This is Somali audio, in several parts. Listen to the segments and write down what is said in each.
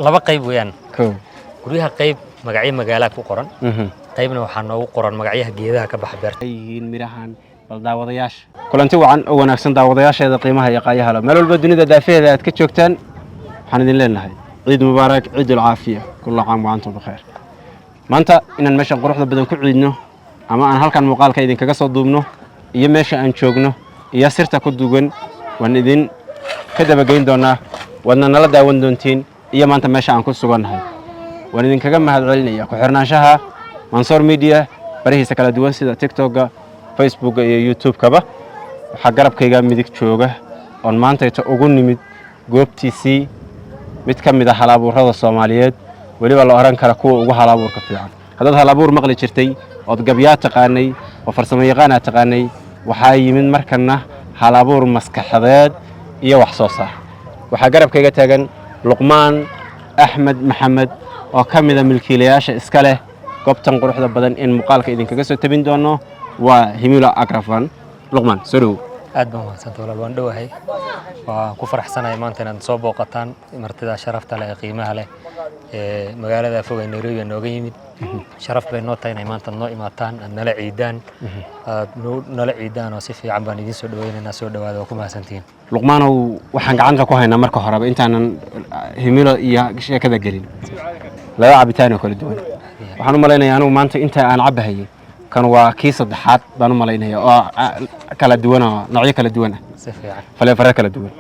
laba qayb weeyaan كو guryaha qayb magacyo magaala ku qoran qaybna waxaa noogu qoran magacyaha geedaha ka baxa beerta yihiin mirahan bal daawadayaasha kulanti wacan oo wanaagsan daawadayaasheeda qiimaha iyo qaayaha leh meel walba dunida daafaheeda aad ka joogtaan waxaan idin leenahay ciid mubaarak ciid العافية kullu caam wa antum bikhair maanta inaan meeshan quruxda badan ku ciidno ama aan halkan muuqaalka idin kaga soo duubno iyo meesha aan joogno iyo sirta ku dugan waan idin ka dabageyn doonaa wadna nala daawan doontiin iyo maanta meesha aan ku sugannahay waan idin kaga mahadcelinayaa ku xirnaanshaha Mansoor Media barihiisa kala duwan sida TikTok Facebook iyo YouTube kaba waxa garabkayga midig jooga oo maanta ugu nimid goobtiisii mid ka mid ah halabuurada Soomaaliyeed waliba la oran kara kuwa ugu halabuurka fiican hadda halabuur maqli jirtay oo gabyaad taqaanay oo farsamo yaqaan taqaanay waxa yimid markana halabuur maskaxadeed iyo wax soo saar waxa garabkayga taagan Luqmaan Axmed Maxamed oo ka mid ah milkiilayaasha iska leh goobtan quruxda badan in muuqaalka idin kaga soo tabin doono waa Himilo Agrafan Luqmaan soo aad baan wanaagsantahay walaal waan dhawahay waan ku faraxsanahay maanta inaad soo booqataan martida sharafta leh qiimaha leh magaalada fog ee Nairobi nooga yimid sharaf bay noo tahay inay maanta noo imaataan nala ciidaan oo si fiican baan idin soo dhaweynaynaa soo dhawaada waa ku mahadsantiin Luqmaanow waxaan gacanta ku haynaa marka horeba intaanan Himilo iyo sheekada gelin laba cabitaan oo kala duwan waxaan u maleynayaa anigu maanta inta aan cabahayay kan waa kii saddexaad baan u maleynayaa oo kala duwan oo noocyo kala duwan ah si fiican faleefaro kala duwan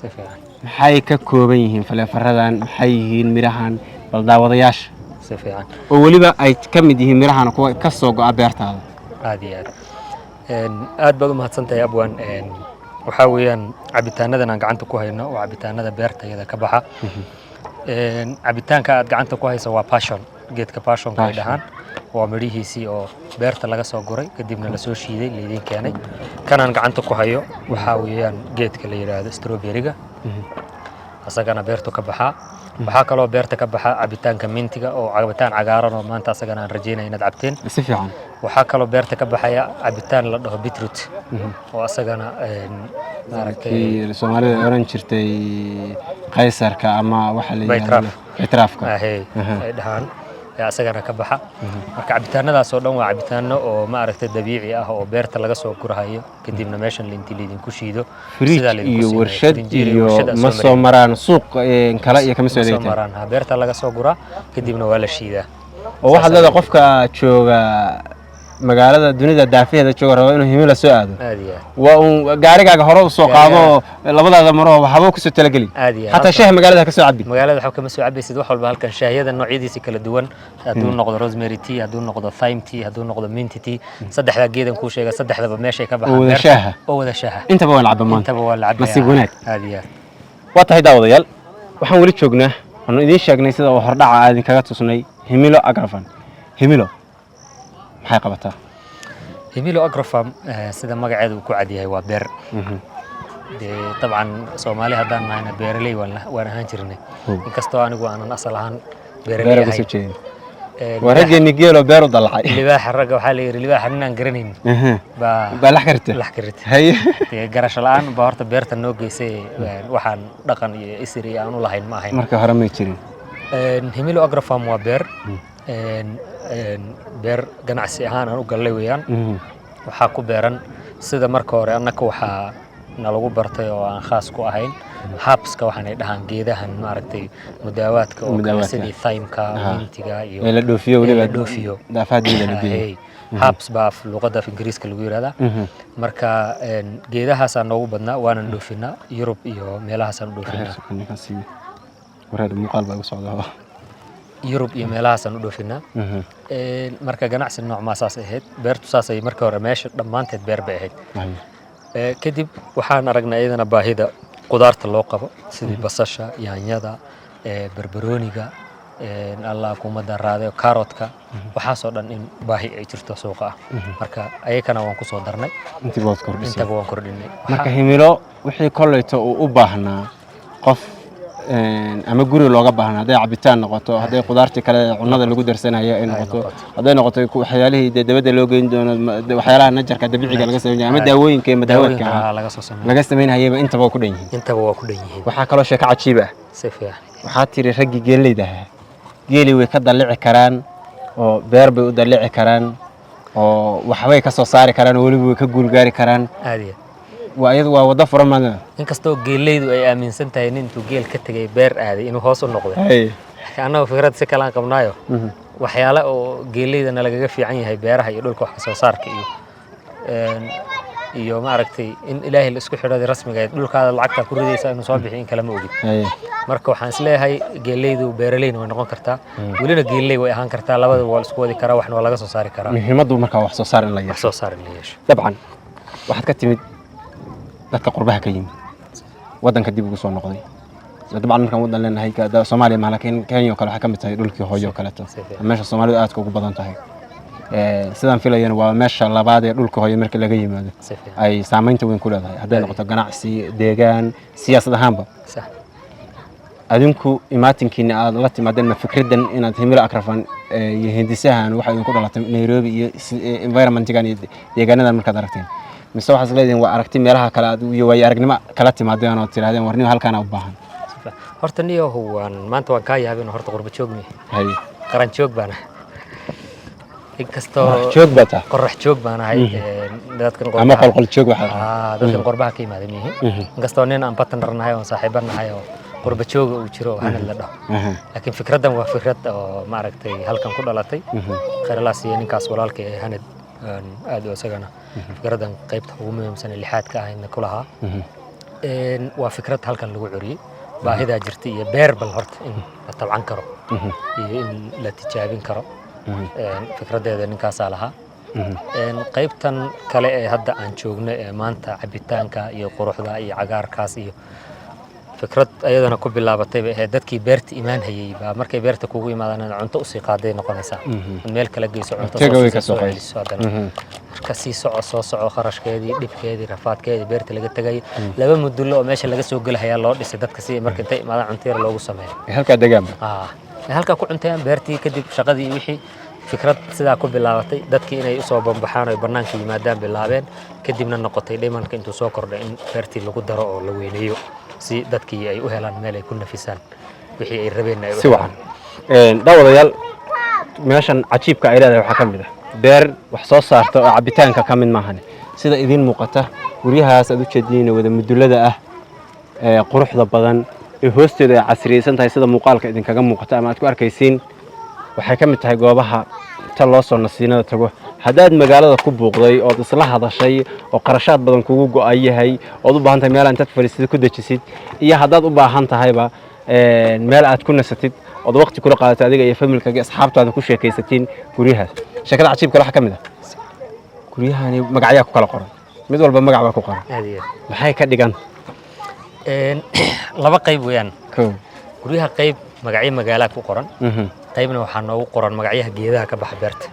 si fiican maxay ka kooban yihiin faleefaradan maxay yihiin mirahan bal daawadayaasha si fiican oo waliba ay ka mid yihiin mirahan kuwa ka soo go'a beertaada aad iyo aad baad u mahadsantahay abwan waxa weeyaan cabitaanadan aan gacanta ku hayno waa cabitaanada beertayada ka baxa cabitaanka aad gacanta ku hayso waa passion geedka passion ka dhahan waa mirihiisii oo beerta laga soo guray kadibna la soo shiiday leedin keenay kanaan gacanta ku hayo waxa weeyaan geedka la yiraahdo strawberry-ga asagana beertu ka baxa waxa kale oo beerta ka baxa cabitaanka mintiga oo cabitaan cagaaran oo maanta asagana aan rajeynay inaad cabteen si fiican waxa kale oo beerta ka baxaya cabitaan la dhaho beetroot oo asagana maaragtay Soomaalida oran jirtay qaysarka ama waxa la yiraahdo baytraafka ay dhahan asagana ka baxa marka cabitaanadaas oo dhan waa cabitaano oo maaragtay dabiici ah oo beerta laga soo gurahayo kadibna meeshan liin ku shiido sida la iyo warshad iyo ma soo maraan suuq kala iyo kama soo deeytaan maraan beerta laga soo guraa kadibna waa la shiidaa oo waxa la qofka jooga magaalada dunida daafaheeda jooga rabo inuu Himilo soo aado waa uu gaarigaaga hore u soo qaado labadaada maro waxba ku soo talagalin hatta shaah magaalada ka soo cabbi magaalada waxa kama soo cabbaysid wax walba halkan shaahiyada noocyadiisa kala duwan haduu noqdo rosemary tea haduu noqdo thyme tea haduu noqdo mint tea saddexda geedan ku sheega saddexdaba meeshay ka baxaan beerta oo wada shaaha intaba waa lacab maanta intaba waa lacab nasiib wanaag aadiya waa tahay daawadayaal waxaan wali joognaa waxaan idin sheegnay sida uu hordhaca aad kaga tusnay Himilo Agrafan Himilo maxay qabataa Himilo Agrafan sida magaceedu ku cad yahay waa beer طبعا Soomaali hadaan nahayna beeraley waan ahaan jirnay inkastoo anigu aanan asal ahaan beeraley ahay waragani geelo beer u dalacay libaax raga waxa la yiri libaax inaan garanayn ba la xirtay hay garasho la'aan ba horta beerta noo geysay waxaan dhaqan iyo isri aan u lahayn ma ahayn marka hore ma jirin Himilo Agrafan waa beer beer ganacsi ahaan aan u galay weeyaan waxa ku beeran sida marka hore annaka waxa nalagu bartay oo aan khaas ku ahayn habska waxaan ay dhahan geedahan maaragtay mudaawaadka oo sidii thyme-ka mintiga iyo la dhoofiyo waliba dhoofiyo daafadeeda la geeyo habs baa luqadda Ingiriiska lagu yiraahdaa marka geedahaas aan ugu badnaa waan dhoofinaa Europe iyo meelahaas aan dhoofinaa warada muuqaal baa u socdaa Europe iyo meelahaas aan dhoofinaa marka ganacsi nooc ma saas ahayd beertu saas ay marka hore meesha dhamaanteed beer bay ahayd kadib waxaan aragnay iyadana baahida qudaarta loo qabo sidii basasha yaanyada barbarooniga Allah kuma daraaday carrotka waxa soo dhan in baahi ay jirto suuqa marka ayakana waan ku soo darnay inta waan kordhinay marka Himilo wixii kolleyto u baahnaa qof ama guri looga baahnaa haday cabitaan noqoto haday qudaarta kale cunada lagu darsanayo ay noqoto haday noqoto waxyaalihii dabada loo geyn doono waxyaalaha najarka dabiiciga laga sameeyo ama daawooyinka laga soo sameeyo laga sameeyay intaba ku dhan yihiin intaba waa ku dhan yihiin waxa kale oo sheeko cajiib ah سفيح waxaa tiri raggii geeleyda ahaa geeli way ka dalici karaan oo beer bay u dalici karaan oo waxbay ka soo saari karaan oo weliba way ka guulgaari karaan هذه iyadu waa wada furan maadna إن كستو جيليدو أي آمن سنتها إن أنتو جيل كتجي بير هذه إنه هوس النقطة أنا فكرة سكلان قبنايو وحياله أو جيليد أنا لقى في عيني هاي بيرها يقولك وحصل صار كيو iyo maaragtay in ilaahay la isku xidho rasmiga dhulka lacagta ku ridaysa inuu soo bixin kala ma ogid marka waxaan isleeyahay geeleydu beeraleyna way noqon kartaa welina geeley way ahaan kartaa labada waa isku wadi karaa waxna waa laga soo saari karaa muhiimadu marka wax soo saar in la yeesho wax soo saar in la yeesho dabcan waxaad ka timid dadka qurbaha ka yimid wadanka dib ugu soo noqday dabcan markaan wadan leenahay Soomaaliya ma laakiin Kenya kale waxa ka mid tahay dhulkii hooyo kale meesha Soomaalidu aad ugu badan tahay sidaan filayeen waa meesha labaad ee dhulka hooyo marka laga yimaado ay saameynta weyn ku leedahay haday noqoto ganacsi deegaan siyaasad ahaanba sax adinku imaatinkiina aad la timaadeen ma fikradan inaad himilo akrafan iyo hindisahan waxa idinku dhalatay Nairobi iyo environment-gan iyo deegaanadan markaad aragteen mise waxaad leedahay waa aragti meelaha kale aad iyo way aragnimo kala timaadeen oo tiraadeen warniyo halkaan u baahan horta niyo huwan maanta waan ka yaabin horta qurba joogmi qaran joog baana inkastoo joog bata qorrax joog baana hay dadkan qurbaha ama qolqol joog waxa dadkan qurbaha ka yimaadeen inkastoo nin aan partner-nahay oo saaxiibanahay oo qurba joog uu jiro waxaan la dhaho laakiin fikradan waa fikrad oo maaragtay halkan ku dhalatay qaralaas iyo ninkaas walaalkay hanad aad oo isagana fikradan qaybta ugu muhiimsan ee lixaadka ah in kulaha waa fikrad halkan lagu curiyay baahida jirtay iyo beer bal horta in la tabcan karo iyo in la tijaabin karo fikradeeda ninkaas lahaa qaybtan kale ee hadda aan joogno ee maanta cabitaanka iyo quruxda iyo cagaarkaas iyo fikrad ayadana ku bilaabatay ee dadkii beerta iimaan hayay ba markay beerta kugu yimaadaan cunto u sii qaaday noqonaysa meel kala geyso cunto soo celiso hadana marka sii soo soco kharashkeedii dhibkeedii rafaadkeedii beerta laga tagay laba muddo oo meesha laga soo galayaa loo dhisay dadka si markay intay imaadaan cunto yar loogu sameeyo halka deegaan halka ku cunteen beertii kadib shaqadii wixii fikrad sidaa ku bilaabatay dadkii inay u soo bambaxaan oo banaanka yimaadaan bilaabeen kadibna noqotay dhimanka intuu soo kordhay in beertii lagu daro oo la weyneeyo si dadkii ay u helaan meel ay ku nafisaan wixii ay rabeen ay si wacan daawadayaal meeshan cajiibka ay leedahay waxa kamid ah beer wax soo saarta oo cabitaanka kamid maahan sida idin muuqata guryahaas aad u jeedinayna wada mudulada ah ee quruxda badan ee hoosteeda ay casriyeysan tahay sida muuqaalka idin kaga muuqata ama aad ku arkaysiin waxay kamid tahay goobaha ta loo soo nasiinada tago haddaad magaalada ku buuqday oo isla hadashay oo qarashaad badan kugu go'ayahay oo u baahan tahay meel aad fariisid ku dajisid iyo haddaad u baahan tahayba meel aad ku nasatid oo waqti kula qaadato adiga iyo familkaaga asxaabtaada ku sheekaysatiin guryahaas sheekada cajiibka waxa kamid ah guryahani magacyo ku kala qoran mid walba magac baa ku qoran maxay ka dhigan laba qayb weeyaan guryaha qayb magacyo magaala ku qoran qaybna waxaa noogu qoran magacyaha geedaha ka baxa beerta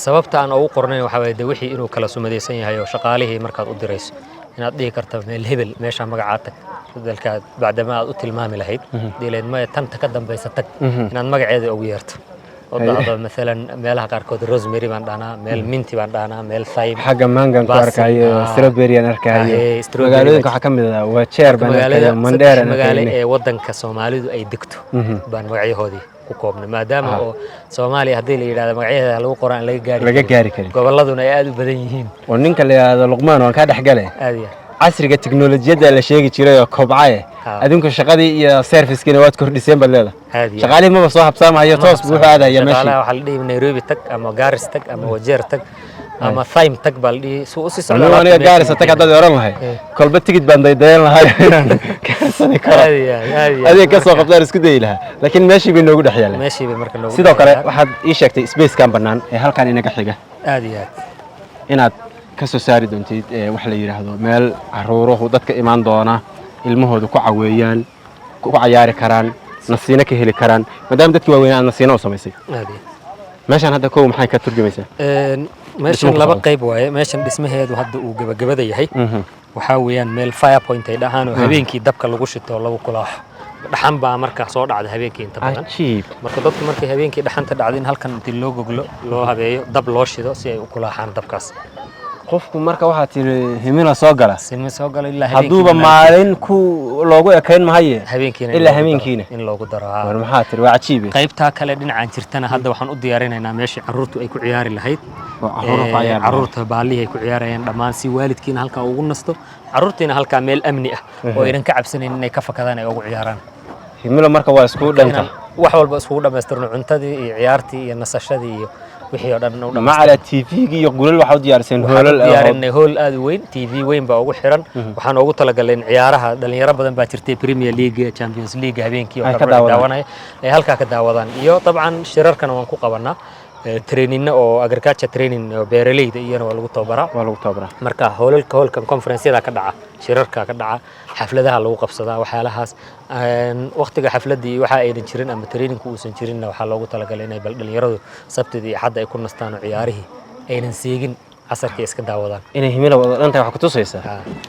sababta aan ugu qornayn waxa weeye wixii inuu kala sumadeysan yahay oo shaqaalihii markaad u dirayso inaad dhihi karto meel hebel meesha magaca tag dadalka bacdama aad u tilmaami lahayd diileed ma tan ka dambaysa tag inaad magaceeda ugu yeerto oo dhacdo mesela meelaha qaarkood rosemary baan dhaanaa meel minti baan dhaanaa meel thyme xagga mangan ku arkayo strawberry aan arkayo magaalooyinka waxa kamid ah waa chair baan arkayo mandheer magaalada ee wadanka Soomaalidu ay degto baan magacyahoodii ku koobnay maadaama oo Soomaaliya hadii la yiraahdo magacyadeeda lagu qoraan laga gaari karin goboladuna ay aad u badan yihiin oo ninka la yiraahdo Luqmaan waan ka dhaxgalay casriga tiknoolajiyada la sheegi jiray oo kobcay adinku shaqadii iyo service-kiina waad kordhiseen bal leedahay shaqaalihii ma soo habsaamayo toos buu aadaya meeshii shaqaalaha waxa la dhigay Nairobi tag ama Garis tag ama Wajeer tag ama Thyme tag bal dhigay soo si socda aniga Garis tag hadda oran lahay kolba tigid baan daydayn lahay inaan ka sani karo adiga ka soo qabtaan isku day lahaa laakiin meeshii bay noogu dhaxyaalay meeshii bay marka noogu sidoo kale waxaad ii sheegtay space-kan banaan ee halkan inaga xiga aad iyo aad inaad ka soo saari doontid wax la yiraahdo meel caruuruhu dadka imaan doona ilmahoodu ku caweeyaan ku ciyaari karaan nasiina ka heli karaan maadaama dadkii waaweyn aan nasiina u samaysay meeshan hadda koow maxay ka turjumaysaa meeshan laba qayb waaye meeshan dhismaheedu hadda uu gabagabada yahay waxa weeyaan meel fire point ay dhahaan oo habeenkii dabka lagu shito lagu kulaaxo dhaxan baa marka soo dhacda habeenkii inta badan marka dadku markay habeenkii dhaxanta dhacdin halkan intii loo goglo loo habeeyo dab loo shido si ay u kulaaxaan dabkaas qofku marka waxaa tiri himila soo gala simi soo galo ilaa hadduuba maalin ku loogu ekayn mahaye habeenkiina ilaa habeenkiina in loogu daro war maxaa tiri waa cajiib qaybta kale dhinacaan jirtana hadda waxaan u diyaarinaynaa meeshii carruurtu ay ku ciyaari lahayd caruurta carruurta baalihi ay ku ciyaarayaan dhammaan si waalidkiina halkaa ugu nasto carruurtiina halkaa meel amni ah oo aynan ka cabsanayn inay ka fakadaan ay ugu ciyaaraan himilo marka waa isku dhanta wax walba iskugu dhamaystirno cuntadii iyo ciyaartii iyo nasashadii iyo wixii oo dhan u ma ala TV-gi iyo gulal waxa u diyaarseen hoolal diyaarinay hool aad u weyn TV weyn baa ugu xiran waxaan ugu talagalay ciyaaraha dhalinyaro badan baa jirtay Premier League Champions League habeenkii oo ka daawanay ay halka ka daawadaan iyo dabcan shirarkana waan ku qabanaa training oo agriculture training oo beeraleyda iyana waa lagu tababaraa marka hoolkan conference-yada ka dhaca shirarka ka dhaca xafladaha lagu qabsadaa waxyaalahaas waqtiga xafladii waxa aynan jirin ama trainingku uusan jirin waxa loogu talagalay inay dhalinyaradu sabtidii iyo xadda ay ku nastaan oo ciyaarihii aynan seegin casarkii iska daawadaan inay himila wada dhanta wax ku tusaysaa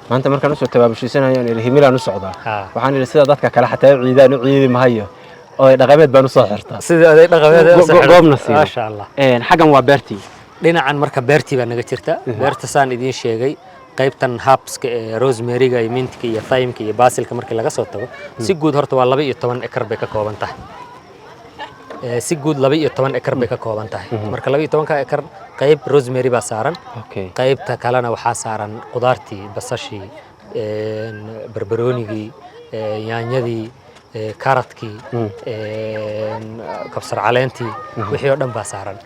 maanta markaan u soo tabaabushiisanayo in himila u socdaa waxaan ilaa sida dadka kale xataa ciidaan u ciidi mahayo oo dhaqameed baan u soo xirtaa sida ay dhaqameed goobna si ma sha Allah xagan waa beertii dhinacan marka beertii baa naga jirta beerta saan idin sheegay qaybtan herbska ee rosemary-ga iyo mint-ka iyo thyme-ka iyo basil-ka markii laga soo tago si guud horta waa 12 ekar bay ka kooban tahay si guud 12 ekar bay ka kooban tahay marka 12 ekar qayb rosemary baa saaran qaybta kalena waxaa saaran qudaartii basashii barbaroonigii yaanyadii karadkii kabsar caleentii wixii oo dhan baa saaran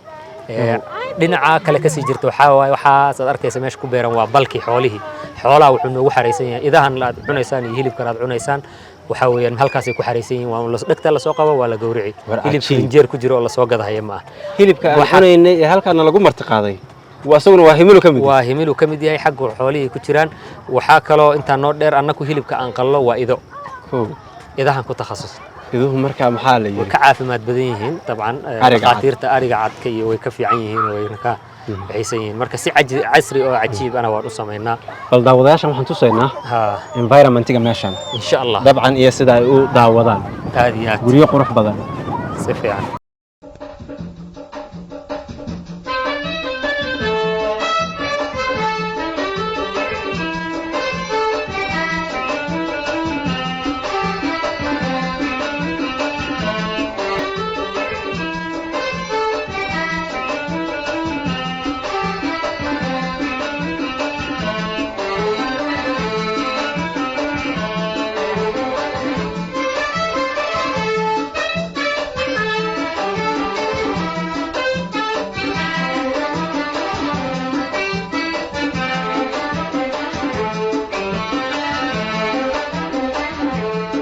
dhinaca kale ka sii jirto waxaas aad arkaysa meesha ku beeran waa balkii xoolaha wuxuu noogu xaraysan yahay idahan aad cunaysaan iyo hilibkan aad cunaysaan waxa weeyaan halkaasay ku xaraysan yihiin waa dhagta la soo qabo waa la gowrici hilibka injeer ku jiro oo la soo gadahaya ma aha hilibka aan cunaynay ee halkaana lagu marti qaaday wasaguna waa himilu ka mid yahay xagga xoolihii ku jiraan waxa kale inta noo dheer annagu hilibka aan qallo waa ido idahan ku takhasus iduhu marka maxaa la yiri ka caafimaad badan yihiin dabcan qaatiirta ariga cadka iyo way ka fiican yihiin way ka waxaysan yihiin marka si casri oo cajiib ana waan u sameynaa bal daawadayaasha waxaan tusaynaa environment-ga meeshan insha Allah dabcan iyo sida ay u daawadaan aad iyo aad guriyo qurux badan si fiican